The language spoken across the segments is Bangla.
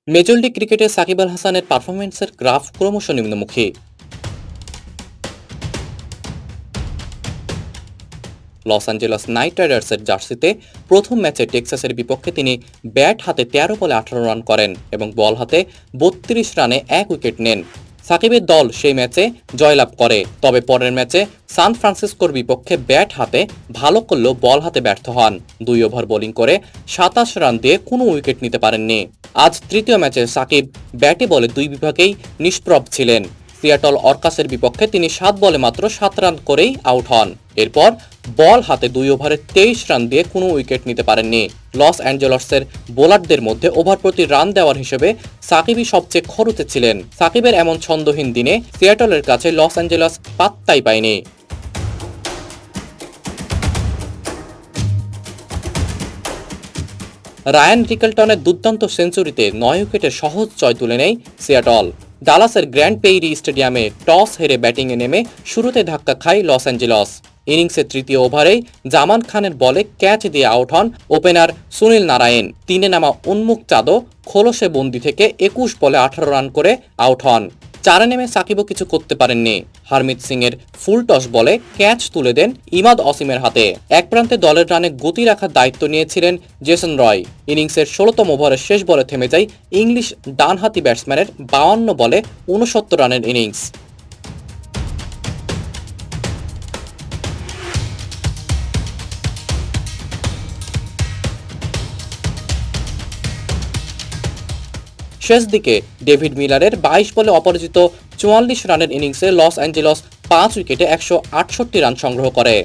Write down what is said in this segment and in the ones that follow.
মেজর লিগ ক্রিকেটে সাকিব আল হাসানের পারফরম্যান্সের গ্রাফ ক্রমশ নিম্নমুখী। লস অ্যাঞ্জেলস নাইট রাইডার্সের জার্সিতে প্রথম ম্যাচে টেক্সাসের বিপক্ষে তিনি ব্যাট হাতে ১৩ বলে ১৮ রান করেন এবং বল হাতে ৩২ রানে ১ উইকেট নেন। সাকিবের দল সেই ম্যাচে জয়লাভ করে, তবে পরের ম্যাচে সান ফ্রান্সিসকোর বিপক্ষে ব্যাট হাতে ভালো করলেও বল হাতে ব্যর্থ হন। ২ ওভার বোলিং করে ২৭ রান দিয়ে কোনো উইকেট নিতে পারেননি। আজ তৃতীয় ম্যাচে সাকিব ব্যাটে বলে ২ বিভাগেই নিষ্প্রভ ছিলেন। সিয়াটল অর্কাসের বিপক্ষে তিনি ৭ বলে মাত্র ৭ রান করেই আউট হন। এরপর বল হাতে ২ ওভারে ২৩ রান দিয়ে কোনো উইকেট নিতে পারেননি। লস অ্যাঞ্জেলসের বোলারদের মধ্যে ওভার প্রতি রান দেওয়ার হিসেবে সাকিবই সবচেয়ে খরুতে ছিলেন। সাকিবের এমন ছন্দহীন দিনে সিয়াটলের কাছে লস অ্যাঞ্জেলস পাত্তাই পায়নি। রায়ান রিকেলটনের দুর্দান্ত সেঞ্চুরিতে ৯ উইকেটের সহজ জয় তুলে নেয় সিয়াটল। ডালাসের গ্র্যান্ড পেইরি স্টেডিয়ামে টস হেরে ব্যাটিংয়ে নেমে শুরুতে ধাক্কা খায় লস অ্যাঞ্জেলস। ইনিংসের তৃতীয় ওভারেই জামান খানের বলে ক্যাচ দিয়ে আউট হন ওপেনার সুনীল নারায়ণ। ৩-এ নামা উন্মুক চাঁদও খোলসে বন্দি থেকে ২১ বলে ১৮ রান করে আউট হন। ৪-এ নেমে সাকিবও কিছু করতে পারেননি। হারমিত সিং এর ফুল টস বলে ক্যাচ তুলে দেন ইমাদ অসিমের হাতে। এক প্রান্তে দলের রানে গতি রাখার দায়িত্ব নিয়েছিলেন জেসন রয়। ইনিংসের ১৬তম ওভারের শেষ বলে থেমে যায় ইংলিশ ডানহাতি ব্যাটসম্যানের ৫২ বলে ৬৯ রানের ইনিংস। শেষ দিকে ডেভিড মিলারের ২২ বলে অপরাজিত ৪৪ রানের ইনিংসে লস অ্যাঞ্জেলস ৫ উইকেটে ১৬৮ রান সংগ্রহ করে।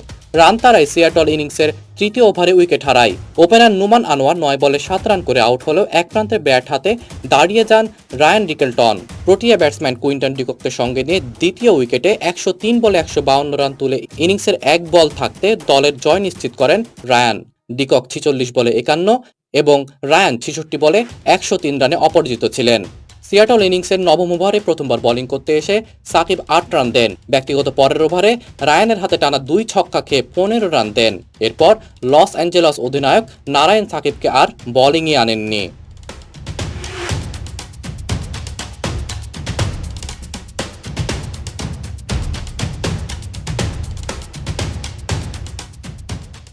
রান তাড়ায় সিয়াটল ইনিংসের তৃতীয় ওভারে উইকেট হারায়। ওপেনার নুমান আনোয়ার ৯ বলে ৭ রান করে আউট হলেও এক প্রান্তে ব্যাট হাতে দাঁড়িয়ে যান Ryan Rickelton. Protea batsman Quinton ডিকককে সঙ্গে নিয়ে দ্বিতীয় উইকেটে ১০৩ বলে ১৫২ রান তুলে ইনিংসের এক বল থাকতে দলের জয় নিশ্চিত করেন রায়ান। ডিকক ৪৬ বলে ৫১ এবং রায়ান ৬৬ বলে ১০৩ রানে অপরাজিত ছিলেন। সিয়াটল ইনিংসের নবম ওভারে প্রথমবার বোলিং করতে এসে সাকিব ৮ রান দেন। ব্যক্তিগত পরের ওভারে রায়ানের হাতে টানা ২ ছক্কা খেয়ে ১৫ রান দেন। এরপর লস অ্যাঞ্জেলস অধিনায়ক নারায়ণ সাকিবকে আর বোলিংয়ে আনেননি।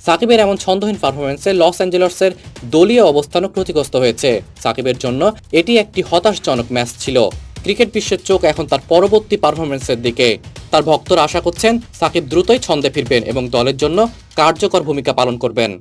সাকিবের এমন ছন্দহীন পারফরম্যান্সে লস অ্যাঞ্জেলসের দলীয় অবস্থানও ক্ষতিগ্রস্ত হয়েছে। সাকিবের জন্য এটি একটি হতাশজনক ম্যাচ ছিল। ক্রিকেট বিশ্বের চোখ এখন তার পরবর্তী পারফরম্যান্সের দিকে। তার ভক্তরা আশা করছেন সাকিব দ্রুতই ছন্দে ফিরবেন এবং দলের জন্য কার্যকর ভূমিকা পালন করবেন।